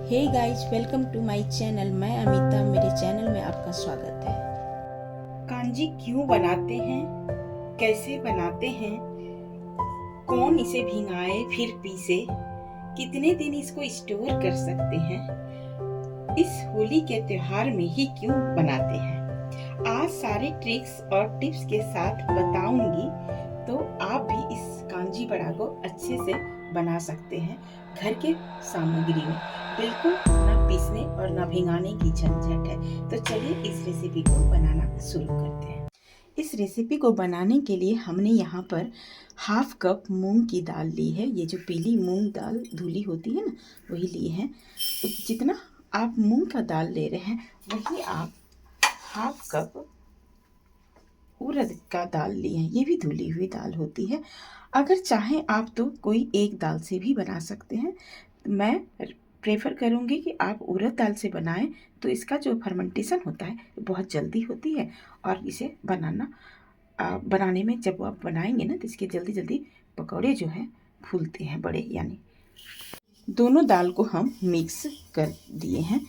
Hey guys, welcome to my channel. मैं अमिता, मेरे channel में आपका स्वागत है। कांजी क्यों बनाते हैं, कैसे बनाते हैं, कौन इसे भिगाए फिर पीसे, कितने दिन इसको स्टोर कर सकते हैं, इस होली के त्योहार में ही क्यों बनाते हैं। आज सारे ट्रिक्स और टिप्स के साथ बताऊंगी, तो आप भी इस कांजी बड़ा को अच्छे से बना सकते हैं घर के सामग्री में। बिल्कुल ना पीसने और ना भिगाने की झंझट है। तो चलिए इस रेसिपी को बनाना शुरू करते हैं। इस रेसिपी को बनाने के लिए हमने यहाँ पर हाफ कप मूंग की दाल ली है। ये जो पीली मूंग दाल धुली होती है ना, वही ली है। तो जितना आप मूंग का दाल ले रहे हैं, वही आप हाफ कप उड़द का दाल लिए हैं। ये भी धुली हुई दाल होती है। अगर चाहें आप तो कोई एक दाल से भी बना सकते हैं। मैं प्रेफर करूँगी कि आप उड़द दाल से बनाएं, तो इसका जो फर्मेंटेशन होता है बहुत जल्दी होती है और इसे बनाने में जब आप बनाएंगे ना, तो इसके जल्दी जल्दी पकौड़े जो हैं फूलते हैं बड़े। यानी दोनों दाल को हम मिक्स कर दिए हैं।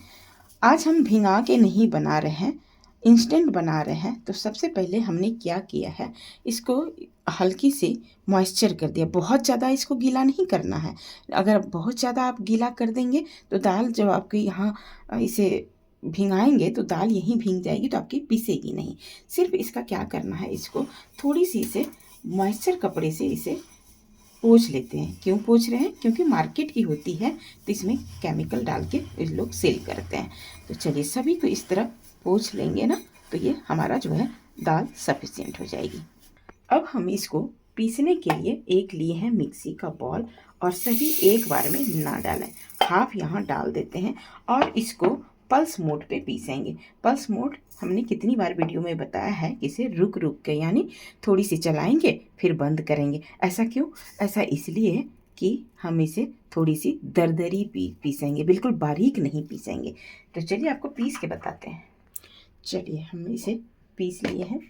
आज हम भिगा के नहीं बना रहे हैं, इंस्टेंट बना रहे हैं। तो सबसे पहले हमने क्या किया है, इसको हल्की से मॉइस्चर कर दिया। बहुत ज़्यादा इसको गीला नहीं करना है। अगर बहुत ज़्यादा आप गीला कर देंगे तो दाल जब आपके यहाँ इसे भिगाएंगे तो दाल यहीं भीग जाएगी, तो आपकी पीसेगी नहीं। सिर्फ इसका क्या करना है, इसको थोड़ी सी इसे मॉइस्चर कपड़े से इसे पोंछ लेते हैं। क्यों पोंछ रहे हैं? क्योंकि मार्केट की होती है तो इसमें केमिकल डाल के इस लोग सेल करते हैं। तो चलिए सभी को इस तरह पोंछ लेंगे ना, तो ये हमारा जो है दाल सफिशिएंट हो जाएगी। अब हम इसको पीसने के लिए एक लिए हैं मिक्सी का बॉल, और सभी एक बार में ना डालें, हाफ यहाँ डाल देते हैं और इसको पल्स मोड पे पीसेंगे। पल्स मोड हमने कितनी बार वीडियो में बताया है कि इसे रुक रुक के, यानी थोड़ी सी चलाएंगे फिर बंद करेंगे। ऐसा क्यों? ऐसा इसलिए कि हम इसे थोड़ी सी दरदरी पीसेंगे, बिल्कुल बारीक नहीं पीसेंगे। तो चलिए आपको पीस के बताते हैं। चलिए हम इसे पीस लिए हैं।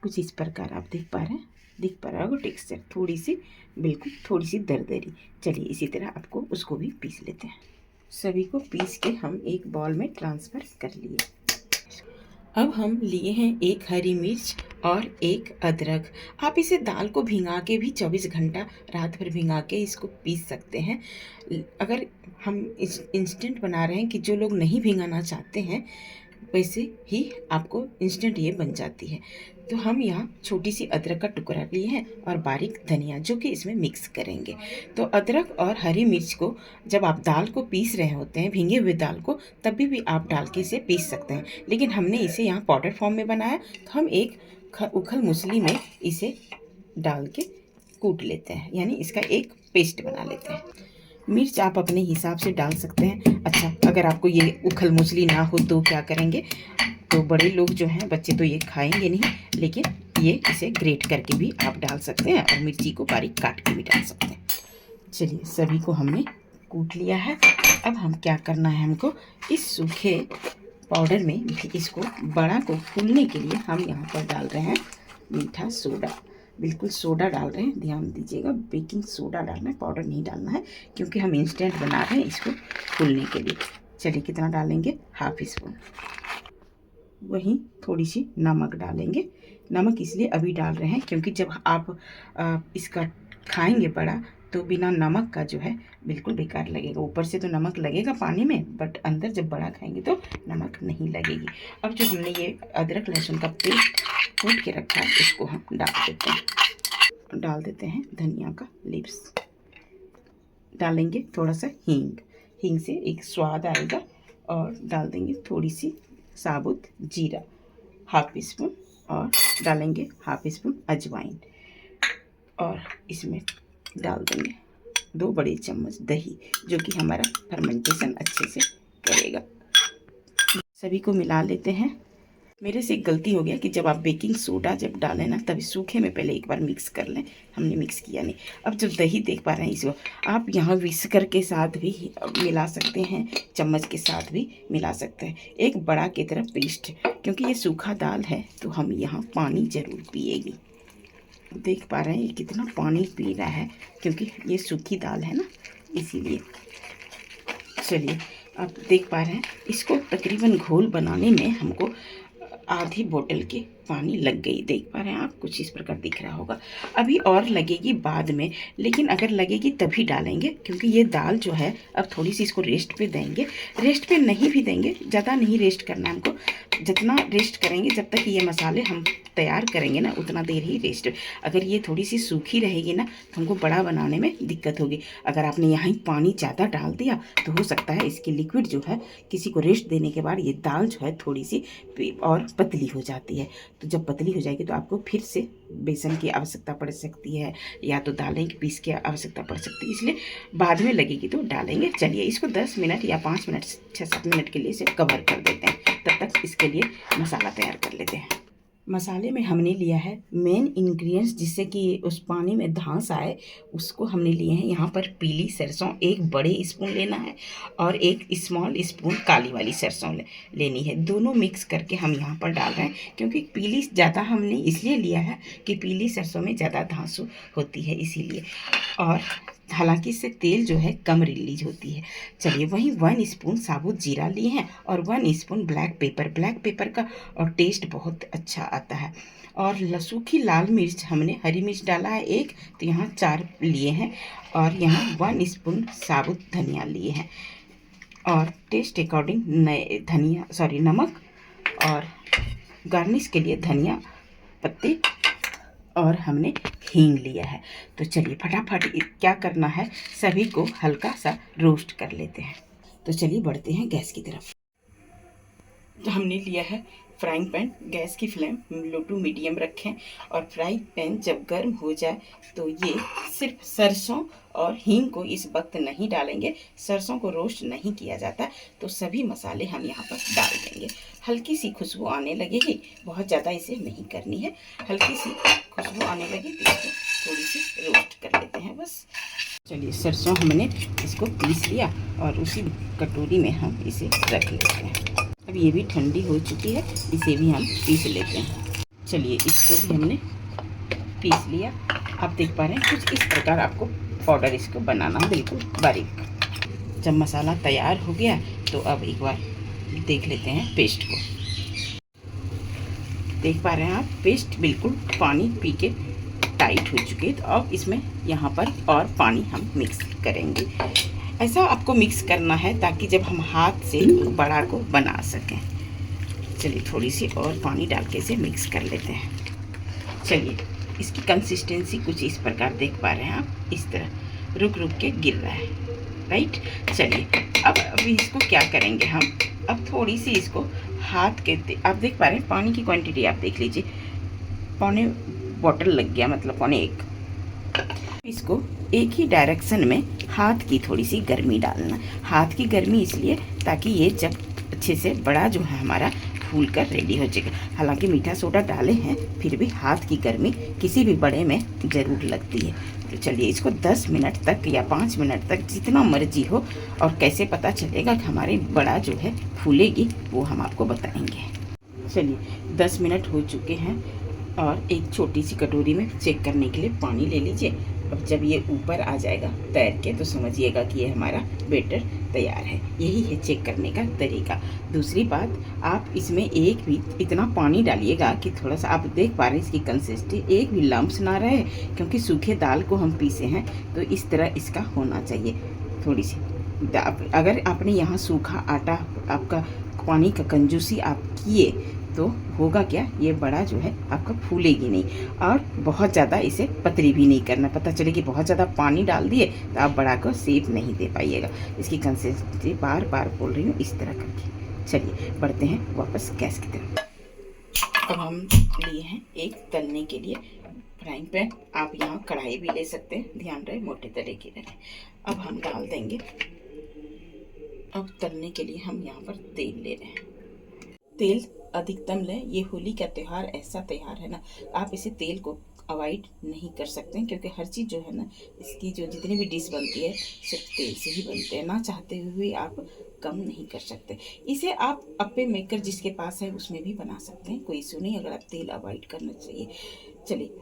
कुछ इस प्रकार आप देख पा रहे हैं, दिख पा रहा होगा टेक्सचर, थोड़ी सी बिल्कुल थोड़ी सी दरदरी। चलिए इसी तरह आपको उसको भी पीस लेते हैं। सभी को पीस के हम एक बॉल में ट्रांसफ़र कर लिए। अब हम लिए हैं एक हरी मिर्च और एक अदरक। आप इसे दाल को भिगा के भी 24 घंटा रात भर भिगा के इसको पीस सकते हैं। अगर हम इंस्टेंट बना रहे हैं कि जो लोग नहीं भिगाना चाहते हैं, वैसे ही आपको इंस्टेंट ये बन जाती है। तो हम यहाँ छोटी सी अदरक का टुकड़ा लिए हैं और बारीक धनिया, जो कि इसमें मिक्स करेंगे। तो अदरक और हरी मिर्च को जब आप दाल को पीस रहे होते हैं, भीगे हुए दाल को, तभी भी आप डाल के इसे पीस सकते हैं। लेकिन हमने इसे यहाँ पाउडर फॉर्म में बनाया, तो हम एक उखल मुसली में इसे डाल के कूट लेते हैं, यानी इसका एक पेस्ट बना लेते हैं। मिर्च आप अपने हिसाब से डाल सकते हैं। अच्छा, अगर आपको ये उखल मुसली ना हो तो क्या करेंगे, तो बड़े लोग जो हैं, बच्चे तो ये खाएंगे नहीं, लेकिन ये इसे ग्रेट करके भी आप डाल सकते हैं और मिर्ची को बारीक काट के भी डाल सकते हैं। चलिए सभी को हमने कूट लिया है। अब हम क्या करना है, हमको इस सूखे पाउडर में इसको बड़ा को फूलने के लिए हम यहाँ पर डाल रहे हैं मीठा सोडा। बिल्कुल सोडा डाल रहे हैं, ध्यान दीजिएगा, बेकिंग सोडा डालना है, पाउडर नहीं डालना है, क्योंकि हम इंस्टेंट बना रहे हैं इसको फूलने के लिए। चलिए कितना डालेंगे, हाफ स्पून। वहीं थोड़ी सी नमक डालेंगे। नमक इसलिए अभी डाल रहे हैं क्योंकि जब आप इसका खाएंगे बड़ा, तो बिना नमक का जो है बिल्कुल बेकार लगेगा। ऊपर से तो नमक लगेगा पानी में, बट अंदर जब बड़ा खाएंगे तो नमक नहीं लगेगी। अब जो हमने ये अदरक लहसुन का पेस्ट कूट के रखा है, इसको हम डाल देते हैं धनिया का लीव्स। डालेंगे थोड़ा सा हींग से एक स्वाद आएगा। और डाल देंगे थोड़ी सी साबुत जीरा, हाफ स्पून, और डालेंगे हाफ स्पून अजवाइन। और इसमें डाल देंगे 2 बड़े चम्मच दही, जो कि हमारा फर्मेंटेशन अच्छे से करेगा। सभी को मिला लेते हैं। मेरे से एक गलती हो गया कि जब आप बेकिंग सोडा जब डालें ना, तभी सूखे में पहले एक बार मिक्स कर लें। हमने मिक्स किया नहीं। अब जब दही देख पा रहे हैं, इसको आप यहाँ विस्कर के साथ भी मिला सकते हैं, चम्मच के साथ भी मिला सकते हैं, एक बड़ा की तरफ पेस्ट। क्योंकि ये सूखा दाल है तो हम यहाँ पानी ज़रूर पिएगी। देख पा रहे हैं ये कितना पानी पी रहा है, क्योंकि ये सूखी दाल है ना, इसीलिए। चलिए आप देख पा रहे हैं इसको तकरीबन घोल बनाने में हमको आधी बोतल के पानी लग गई। देख पा रहे हैं आप, कुछ इस प्रकार दिख रहा होगा। अभी और लगेगी बाद में, लेकिन अगर लगेगी तभी डालेंगे, क्योंकि ये दाल जो है अब थोड़ी सी इसको रेस्ट पे देंगे। रेस्ट पे नहीं भी देंगे, ज़्यादा नहीं रेस्ट करना है हमको। जितना रेस्ट करेंगे, जब तक ये मसाले हम तैयार करेंगे ना, उतना देर ही रेस्ट। अगर ये थोड़ी सी सूखी रहेगी ना तो हमको बड़ा बनाने में दिक्कत होगी। अगर आपने यहाँ पानी ज़्यादा डाल दिया तो हो सकता है इसकी लिक्विड जो है किसी को रेस्ट देने के बाद ये दाल जो है थोड़ी सी और पतली हो जाती है। तो जब पतली हो जाएगी तो आपको फिर से बेसन की आवश्यकता पड़ सकती है, या तो दालें की पीस की आवश्यकता पड़ सकती है, इसलिए बाद में लगेगी तो डालेंगे। चलिए इसको 10 मिनट या 5 मिनट 6-7 मिनट के लिए इसे कवर कर देते हैं। तब तक इसके लिए मसाला तैयार कर लेते हैं। मसाले में हमने लिया है मेन इंग्रेडिएंट्स, जिससे कि उस पानी में धांस आए, उसको हमने लिए हैं यहाँ पर पीली सरसों 1 बड़े स्पून लेना है, और 1 स्मॉल स्पून काली वाली सरसों लेनी है। दोनों मिक्स करके हम यहाँ पर डाल रहे हैं, क्योंकि पीली ज़्यादा हमने इसलिए लिया है कि पीली सरसों में ज़्यादा धांस होती है इसीलिए, और हालांकि इससे तेल जो है कम रिलीज होती है। चलिए वहीं 1 स्पून साबुत जीरा लिए हैं और 1 स्पून ब्लैक पेपर का और टेस्ट बहुत अच्छा आता है। और सूखी लाल मिर्च, हमने हरी मिर्च डाला है 1, तो यहाँ 4 लिए हैं, और यहाँ 1 स्पून साबुत धनिया लिए हैं, और टेस्ट अकॉर्डिंग नमक, और गार्निश के लिए धनिया पत्ते, और हमने हींग लिया है। तो चलिए फटाफट क्या करना है, सभी को हल्का सा रोस्ट कर लेते हैं। तो चलिए बढ़ते हैं गैस की तरफ। तो हमने लिया है फ्राइंग पैन, गैस की फ्लेम लो टू मीडियम रखें, और फ्राइंग पैन जब गर्म हो जाए तो ये सिर्फ सरसों और हींग को इस वक्त नहीं डालेंगे, सरसों को रोस्ट नहीं किया जाता, तो सभी मसाले हम यहाँ पर डाल देंगे। हल्की सी खुशबू आने लगेगी, बहुत ज़्यादा इसे नहीं करनी है, हल्की सी खुशबू आने लगी तो इसको थोड़ी सी रोस्ट कर लेते हैं बस। चलिए सरसों हमने इसको पीस लिया, और उसी कटोरी में हम इसे रख लेते हैं। अब ये भी ठंडी हो चुकी है, इसे भी हम पीस लेते हैं। चलिए इसको भी हमने पीस लिया। आप देख पा रहे हैं कुछ इस प्रकार आपको पाउडर इसको बनाना है, बिल्कुल बारीक। जब मसाला तैयार हो गया तो अब एक बार देख लेते हैं पेस्ट को। देख पा रहे हैं आप, पेस्ट बिल्कुल पानी पी के टाइट हो चुकी है। तो अब इसमें यहाँ पर और पानी हम मिक्स करेंगे। ऐसा आपको मिक्स करना है ताकि जब हम हाथ से बड़ा को बना सकें। चलिए थोड़ी सी और पानी डाल के इसे मिक्स कर लेते हैं। चलिए इसकी कंसिस्टेंसी कुछ इस प्रकार देख पा रहे हैं आप, इस तरह रुक रुक के गिर रहा है, राइट। चलिए अब अभी इसको क्या करेंगे हम, अब थोड़ी सी इसको हाथ के आप देख पा रहे हैं पानी की क्वांटिटी आप देख लीजिए, पौने बॉटल लग गया, मतलब पौने 1। इसको एक ही डायरेक्शन में हाथ की थोड़ी सी गर्मी डालना। हाथ की गर्मी इसलिए ताकि ये जब अच्छे से बड़ा जो है हमारा फूल कर रेडी हो जाएगा। हालांकि मीठा सोडा डाले हैं, फिर भी हाथ की गर्मी किसी भी बड़े में ज़रूर लगती है। तो चलिए इसको 10 मिनट तक या 5 मिनट तक जितना मर्जी हो, और कैसे पता चलेगा कि हमारी बड़ा जो है फूलेगी वो हम आपको बताएंगे। चलिए 10 मिनट हो चुके हैं, और एक छोटी सी कटोरी में चेक करने के लिए पानी ले लीजिए। अब जब ये ऊपर आ जाएगा तैर के तो समझिएगा कि ये हमारा बैटर तैयार है। यही है चेक करने का तरीका। दूसरी बात, आप इसमें एक भी इतना पानी डालिएगा कि थोड़ा सा आप देख पा रहे हैं इसकी कंसिस्टेंसी, एक भी लम्प्स ना रहे, क्योंकि सूखे दाल को हम पीसे हैं तो इस तरह इसका होना चाहिए। थोड़ी सी अगर आपने यहाँ सूखा आटा, आपका पानी का कंजूसी आप किए तो होगा क्या, ये बड़ा जो है आपका फूलेगी नहीं, और बहुत ज़्यादा इसे पतली भी नहीं करना। पता चले कि बहुत ज़्यादा पानी डाल दिए तो आप बड़ा को शेप नहीं दे पाइएगा। इसकी कंसिस्टेंसी बार बार बोल रही हूँ इस तरह करके। चलिए बढ़ते हैं वापस गैस की तरफ। अब हम लिए हैं एक तलने के लिए फ्राइंग पैन, आप यहाँ कढ़ाई भी ले सकते हैं, ध्यान रहे मोटे तले की रहे। अब हम डाल देंगे, अब तलने के लिए हम यहाँ पर तेल ले रहे हैं। तेल अधिकतम लें, ये होली का त्यौहार ऐसा त्यौहार है ना, आप इसे तेल को अवॉइड नहीं कर सकते, क्योंकि हर चीज़ जो है ना, इसकी जो जितनी भी डिश बनती है सिर्फ तेल से ही बनते हैं, ना चाहते हुए आप कम नहीं कर सकते। इसे आप अप्पे मेकर जिसके पास है उसमें भी बना सकते हैं, कोई इशू नहीं, अगर आप तेल अवॉइड करना चाहिए। चलिए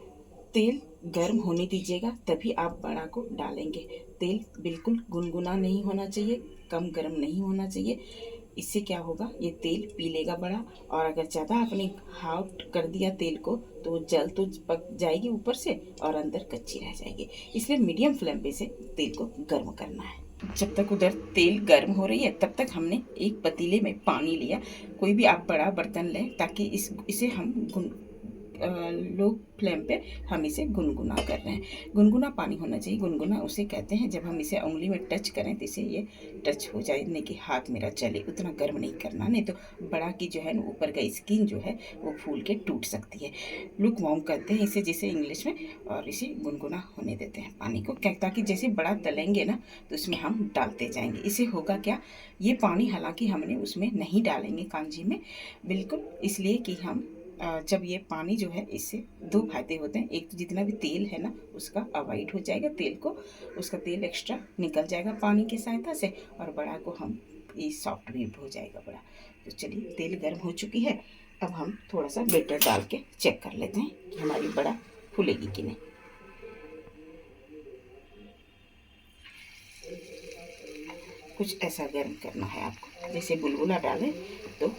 तेल गर्म होने दीजिएगा, तभी आप बड़ा को डालेंगे। तेल बिल्कुल गुनगुना नहीं होना चाहिए, कम गर्म नहीं होना चाहिए। इससे क्या होगा, ये तेल पी लेगा बड़ा। और अगर ज़्यादा आपने हॉट कर दिया तेल को तो जल तो पक जाएगी ऊपर से और अंदर कच्ची रह जाएगी। इसलिए मीडियम फ्लेम पे से तेल को गर्म करना है। जब तक उधर तेल गर्म हो रही है तब तक हमने एक पतीले में पानी लिया। कोई भी आप बड़ा बर्तन लें ताकि इसे हम लो फ्लेम पे हम इसे गुनगुना कर रहे हैं। गुनगुना पानी होना चाहिए। गुनगुना उसे कहते हैं जब हम इसे उंगली में टच करें तो इसे ये टच हो जाए, नहीं कि हाथ मेरा चले। उतना गर्म नहीं करना, नहीं तो बड़ा की जो है ना ऊपर का स्किन जो है वो फूल के टूट सकती है। लुक वार्म कहते हैं इसे जिसे इंग्लिश में। और इसे गुनगुना होने देते हैं पानी को, क्या ताकि जैसे बड़ा तलेंगे ना तो इसमें हम डालते जाएंगे। इसे होगा क्या, ये पानी हालांकि हमने उसमें नहीं डालेंगे कांजी में, बिल्कुल इसलिए कि हम जब ये पानी जो है, इससे दो फायदे होते हैं। एक तो जितना भी तेल है ना उसका अवॉइड हो जाएगा, तेल को उसका तेल एक्स्ट्रा निकल जाएगा पानी की सहायता से, और बड़ा को हम ये सॉफ्ट भी हो जाएगा बड़ा। तो चलिए तेल गर्म हो चुकी है। अब हम थोड़ा सा बेटर डाल के चेक कर लेते हैं कि हमारी बड़ा फूलेगी कि नहीं। कुछ ऐसा गर्म करना है आपको, जैसे बुलबुला डालें तो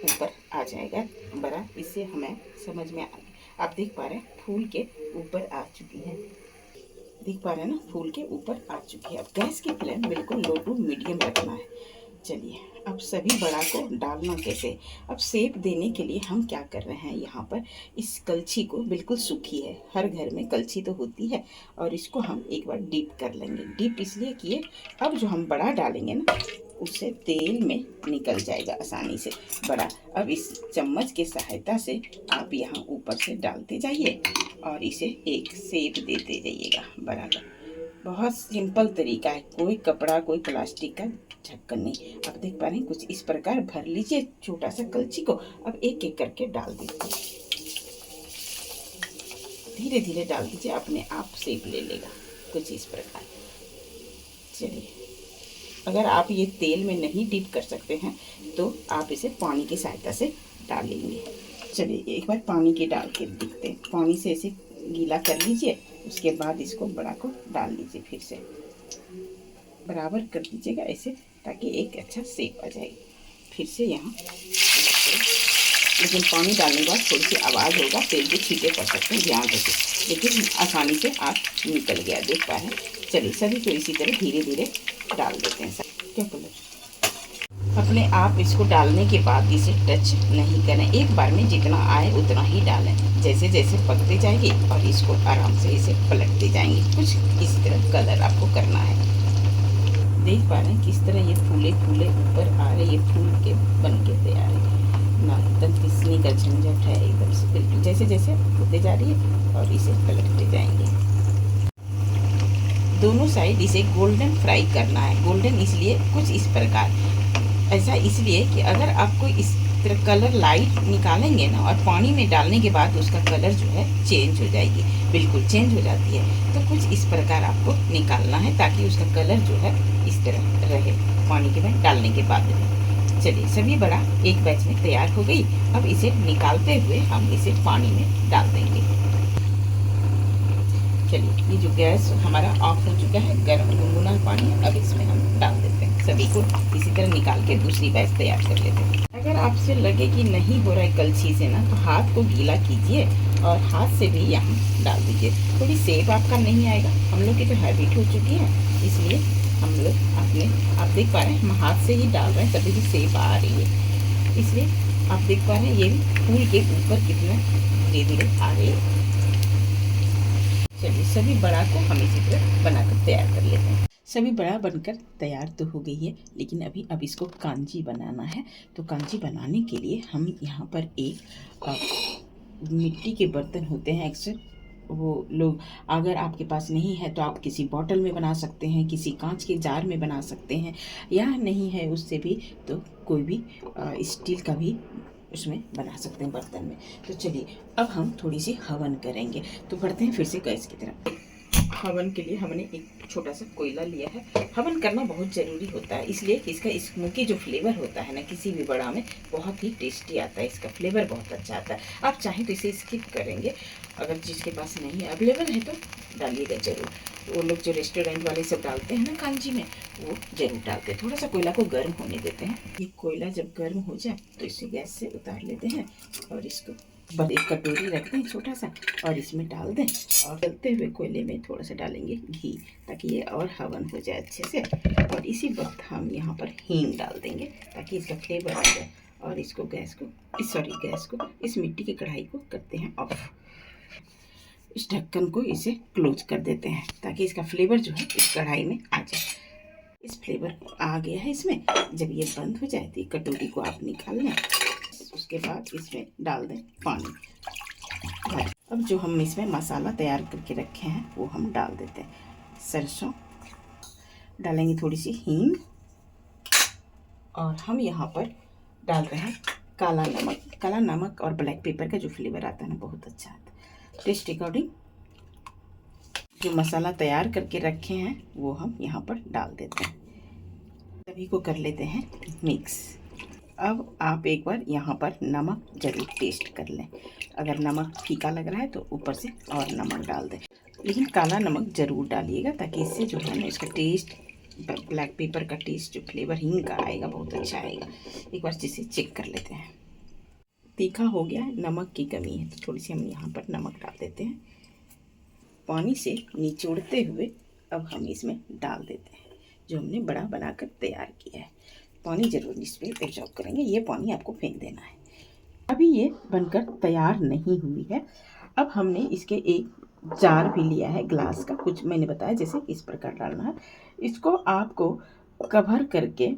ऊपर आ जाएगा बड़ा। इससे हमें समझ में आ गया। आप देख पा रहे हैं फूल के ऊपर आ चुकी है, देख पा रहे हैं ना, फूल के ऊपर आ चुकी है। अब गैस की फ्लेम बिल्कुल लो टू मीडियम रखना है। चलिए अब सभी बड़ा को डालना कैसे। अब शेप देने के लिए हम क्या कर रहे हैं, यहाँ पर इस कलछी को, बिल्कुल सूखी है, हर घर में कलछी तो होती है, और इसको हम एक बार डीप कर लेंगे। डीप इसलिए किए, अब जो हम बड़ा डालेंगे ना उसे तेल में निकल जाएगा आसानी से बड़ा। अब इस चम्मच की सहायता से आप यहाँ ऊपर से डालते जाइए और इसे एक शेप देते जाइएगा बड़ा का। बहुत सिंपल तरीका है, कोई कपड़ा कोई प्लास्टिक का ढक्कन नहीं। आप देख पा रहे हैं, कुछ इस प्रकार भर लीजिए छोटा सा कलछी को। अब एक एक करके डाल दीजिए, धीरे धीरे डाल दीजिए, अपने आप शेप ले लेगा कुछ इस प्रकार। चलिए अगर आप ये तेल में नहीं डीप कर सकते हैं तो आप इसे पानी की सहायता से डालेंगे। चलिए एक बार पानी के डाल के देखते हैं। पानी से इसे गीला कर लीजिए, उसके बाद इसको बड़ा को डाल लीजिए, फिर से बराबर कर दीजिएगा ऐसे, ताकि एक अच्छा शेप आ जाए। फिर से यहाँ, लेकिन पानी डालने के बाद थोड़ी सी आवाज़ होगा, तेल के छींटे पड़ सकते हैं, ध्यान रखिए, लेकिन आसानी से आप निकल गया, देख पा रहे हैं। चलिए सभी को इसी तरह धीरे धीरे डाल देते हैं। क्या कलर अपने आप इसको डालने के बाद इसे टच नहीं करें, एक बार में जितना आए उतना ही डालें। जैसे जैसे पकते जाएगी और इसको आराम से इसे पलटते जाएंगे। कुछ इस तरह कलर आपको करना है। देख पा रहे हैं किस तरह ये फूले फूले ऊपर आ रहे, ये फूल के बन के तैयार है ना, एकदम किसने का झंझट है एकदम से, बिल्कुल जैसे जैसे होते जा रही है और इसे पलटते जाएंगे। दोनों साइड इसे गोल्डन फ्राई करना है। गोल्डन इसलिए कुछ इस प्रकार, ऐसा इसलिए कि अगर आपको इस तरह कलर लाइट निकालेंगे ना और पानी में डालने के बाद उसका कलर जो है चेंज हो जाएगी, बिल्कुल चेंज हो जाती है। तो कुछ इस प्रकार आपको निकालना है ताकि उसका कलर जो है इस तरह रहे पानी के में डालने के बाद में। चलिए सभी बड़ा एक बैच में तैयार हो गई। अब इसे निकालते हुए हम इसे पानी में डाल देंगे। चलिए ये जो गैस हमारा ऑफ हो चुका है, गर्म गुनगुना पानी, अब इसमें हम डाल देते हैं। सभी को इसी तरह निकाल के दूसरी बैच तैयार कर लेते हैं। अगर आपसे लगे कि नहीं हो रहा है कलछी से ना, तो हाथ को गीला कीजिए और हाथ से भी यहाँ डाल दीजिए। थोड़ी सेप आपका नहीं आएगा, हम लोग की तो हैबिट हो चुकी है, इसलिए हम लोग आप देख पा रहे हैं हम हाथ से ही डाल रहे हैं, तभी भी सेप आ रही है। इसलिए आप देख पा रहे हैं ये फूल के ऊपर कितना धीरे धीरे आ रही है। चलिए सभी बड़ा को हम इसी तरह बनाकर तैयार कर लेते हैं। सभी बड़ा बनकर तैयार तो हो गई है, लेकिन अब इसको कांजी बनाना है। तो कांजी बनाने के लिए हम यहाँ पर एक मिट्टी के बर्तन होते हैं अक्सर, वो लोग, अगर आपके पास नहीं है तो आप किसी बॉटल में बना सकते हैं, किसी कांच के जार में बना सकते हैं, या नहीं है उससे भी तो कोई भी स्टील का भी उसमें बना सकते हैं बर्तन में। तो चलिए अब हम थोड़ी सी हवन करेंगे। तो बढ़ते हैं फिर से गैस की तरफ। हवन के लिए हमने एक छोटा सा कोयला लिया है। हवन करना बहुत ज़रूरी होता है, इसलिए कि इसका स्मोकी जो फ्लेवर होता है ना किसी भी बड़ा में, बहुत ही टेस्टी आता है, इसका फ्लेवर बहुत अच्छा आता है। आप चाहें तो इसे स्किप करेंगे, अगर जिसके पास नहीं है अवेलेबल है तो डालिएगा ज़रूर। वो लोग जो रेस्टोरेंट वाले सब डालते हैं ना कांजी में, वो जरूर डालते हैं। थोड़ा सा कोयला को गर्म होने देते हैं। ये कोयला जब गर्म हो जाए तो इसे गैस से उतार लेते हैं और इसको बस एक कटोरी रख दें छोटा सा और इसमें डाल दें, और चलते हुए कोयले में थोड़ा सा डालेंगे घी, ताकि ये और हवन हो जाए अच्छे से। और इसी वक्त हम यहाँ पर हींग डाल देंगे ताकि इसका फ्लेवर आ जाए। और इसको गैस को इस मिट्टी की कढ़ाई को करते हैं ऑफ। इस ढक्कन को इसे क्लोज कर देते हैं ताकि इसका फ्लेवर जो है इस कढ़ाई में आ जाए। इस फ्लेवर आ गया है इसमें। जब ये बंद हो जाए तो कटोरी को आप निकाल लें। उसके बाद इसमें डाल दें पानी। अब जो हम इसमें मसाला तैयार करके रखे हैं वो हम डाल देते हैं। सरसों डालेंगे, थोड़ी सी हींग, और हम यहाँ पर डाल रहे हैं काला नमक। काला नमक और ब्लैक पेपर का जो फ्लेवर आता है ना बहुत अच्छा आता है। टेस्ट अकॉर्डिंग जो मसाला तैयार करके रखे हैं वो हम यहाँ पर डाल देते हैं। सभी को कर लेते हैं मिक्स। अब आप एक बार यहाँ पर नमक ज़रूर टेस्ट कर लें। अगर नमक फीका लग रहा है तो ऊपर से और नमक डाल दें, लेकिन काला नमक ज़रूर डालिएगा ताकि इससे जो है ना इसका टेस्ट, ब्लैक पेपर का टेस्ट, जो फ्लेवर हींग का आएगा बहुत अच्छा आएगा। एक बार जिसे चेक कर लेते हैं। तीखा हो गया है, नमक की कमी है तो थोड़ी सी हम यहाँ पर नमक डाल देते हैं। पानी से निचोड़ते हुए अब हम इसमें डाल देते हैं जो हमने बड़ा बनाकर तैयार किया है। पानी ज़रूर इस पर एब्जॉर्ब करेंगे, ये पानी आपको फेंक देना है। अभी ये बनकर तैयार नहीं हुई है। अब हमने इसके एक जार भी लिया है ग्लास का, कुछ मैंने बताया जैसे इस प्रकार डालना है। इसको आपको कवर करके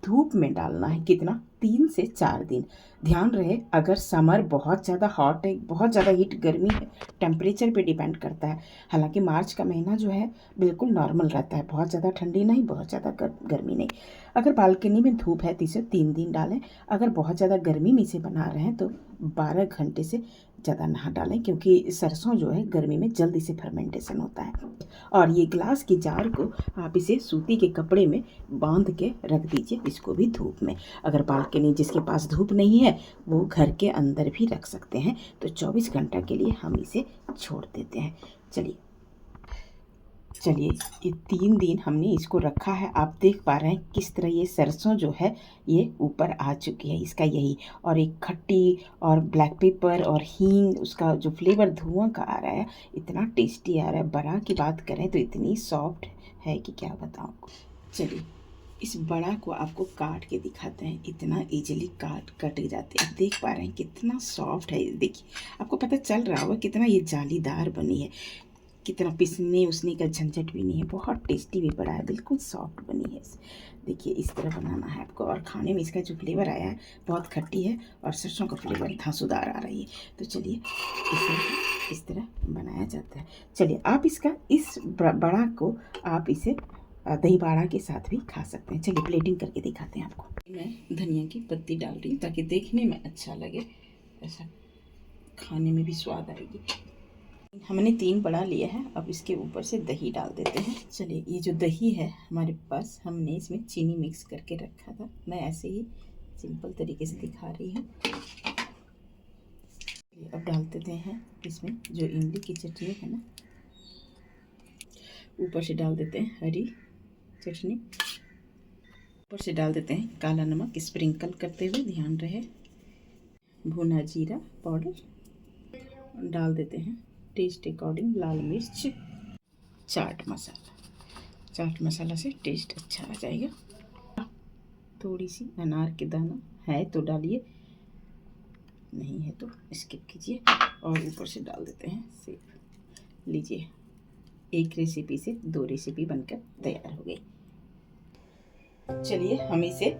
धूप में डालना है। कितना? 3 से 4 दिन। ध्यान रहे, अगर समर बहुत ज़्यादा हॉट है, बहुत ज़्यादा हीट गर्मी है, टेम्परेचर पे डिपेंड करता है। हालांकि मार्च का महीना जो है बिल्कुल नॉर्मल रहता है, बहुत ज़्यादा ठंडी नहीं, बहुत ज़्यादा गर्मी नहीं। अगर बालकनी में धूप है तो इसे 3 दिन डालें। अगर बहुत ज़्यादा गर्मी में इसे बना रहे हैं तो 12 घंटे से ज़्यादा ना डालें, क्योंकि सरसों जो है गर्मी में जल्दी से फर्मेंटेशन होता है। और ये ग्लास की जार को आप इसे सूती के कपड़े में बांध के रख दीजिए, इसको भी धूप में। अगर बालकनी जिसके पास धूप नहीं है वो घर के अंदर भी रख सकते हैं। तो 24 घंटा के लिए हम इसे छोड़ देते हैं। चलिए ये 3 दिन हमने इसको रखा है। आप देख पा रहे हैं किस तरह ये सरसों जो है ये ऊपर आ चुकी है, इसका यही। और एक खट्टी और ब्लैक पेपर और हींग, उसका जो फ्लेवर धुआं का आ रहा है, इतना टेस्टी आ रहा है। बड़ा की बात करें तो इतनी सॉफ्ट है कि क्या बताऊँ। चलिए इस बड़ा को आपको काट के दिखाते हैं। इतना इजीली कट जाते हैं। देख पा रहे हैं कितना सॉफ्ट है। देखिए आपको पता चल रहा होगा कितना ये जालीदार बनी है, कितना पिसने उसने का झंझट भी नहीं है। बहुत टेस्टी भी बड़ा है, बिल्कुल सॉफ्ट बनी है। देखिए इस तरह बनाना है आपको। और खाने में इसका जो फ्लेवर आया है बहुत खट्टी है और सरसों का फ्लेवर धांसूदार आ रही है। तो चलिए इसे इस तरह बनाया जाता है। चलिए आप इसका इस बड़ा को आप इसे दही बाड़ा के साथ भी खा सकते हैं। चलिए प्लेटिंग करके दिखाते हैं आपको। मैं धनिया की पत्ती डाल रही हूँ ताकि देखने में अच्छा लगे, ऐसा खाने में भी स्वाद आएगी। हमने 3 बड़ा लिया है। अब इसके ऊपर से दही डाल देते हैं। चलिए ये जो दही है हमारे पास, हमने इसमें चीनी मिक्स करके रखा था। मैं ऐसे ही सिंपल तरीके से दिखा रही हूँ। अब डाल देते हैं इसमें जो इमली की चटनी है ना, ऊपर से डाल देते हैं हरी चटनी, ऊपर से डाल देते हैं काला नमक स्प्रिंकल करते हुए, ध्यान रहे। भुना जीरा पाउडर डाल देते हैं, टेस्ट अकॉर्डिंग लाल मिर्च, चाट मसाला से टेस्ट अच्छा आ जाएगा। थोड़ी सी अनार के दाना है तो डालिए, नहीं है तो स्किप कीजिए। और ऊपर से डाल देते हैं सेब। लीजिए, एक रेसिपी से 2 रेसिपी बनकर तैयार हो गई। चलिए हम इसे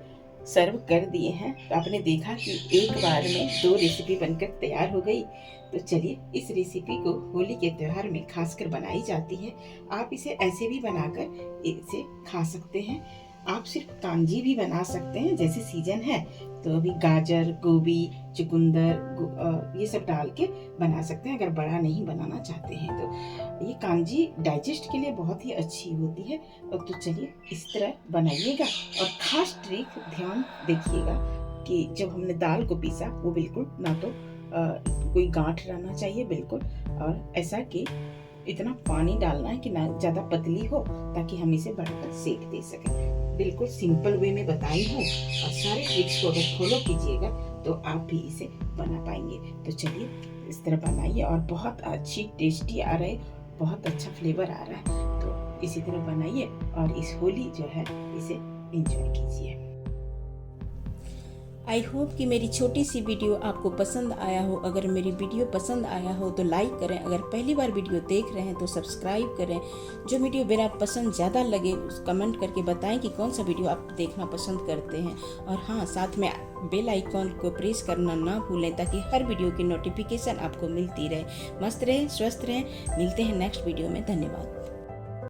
सर्व कर दिए हैं। तो आपने देखा कि एक बार में 2 रेसिपी बनकर तैयार हो गई। तो चलिए इस रेसिपी को होली के त्यौहार में खासकर बनाई जाती है। आप इसे ऐसे भी बनाकर इसे खा सकते हैं। आप सिर्फ कांजी भी बना सकते हैं, जैसे सीजन है तो अभी गाजर, गोभी, चुकंदर ये सब डाल के बना सकते हैं अगर बड़ा नहीं बनाना चाहते हैं तो। ये कांजी डाइजेस्ट के लिए बहुत ही अच्छी होती है। तो चलिए इस तरह बनाइएगा और खास ट्रिक ध्यान देखिएगा कि जब हमने दाल को पीसा वो बिल्कुल ना तो कोई गांठ रहना चाहिए बिल्कुल, और ऐसा कि इतना पानी डालना है कि ना ज़्यादा पतली हो ताकि हम इसे बढ़कर सेक दे सकें। बिल्कुल सिंपल वे में बताई हूँ और सारे ट्रिक्स को अगर फॉलो कीजिएगा तो आप भी इसे बना पाएंगे। तो चलिए इस तरह बनाइए और बहुत अच्छी टेस्टी आ रहा है, बहुत अच्छा फ्लेवर आ रहा है। तो इसी तरह बनाइए और इस होली जो है इसे एंजॉय कीजिए। आई होप कि मेरी छोटी सी वीडियो आपको पसंद आया हो। अगर मेरी वीडियो पसंद आया हो तो लाइक करें, अगर पहली बार वीडियो देख रहे हैं तो सब्सक्राइब करें। जो वीडियो मेरा पसंद ज़्यादा लगे उस कमेंट करके बताएं कि कौन सा वीडियो आप देखना पसंद करते हैं। और हाँ, साथ में बेल आइकॉन को प्रेस करना ना भूलें ताकि हर वीडियो की नोटिफिकेशन आपको मिलती रहे। मस्त रहें, स्वस्थ रहें। मिलते हैं नेक्स्ट वीडियो में। धन्यवाद।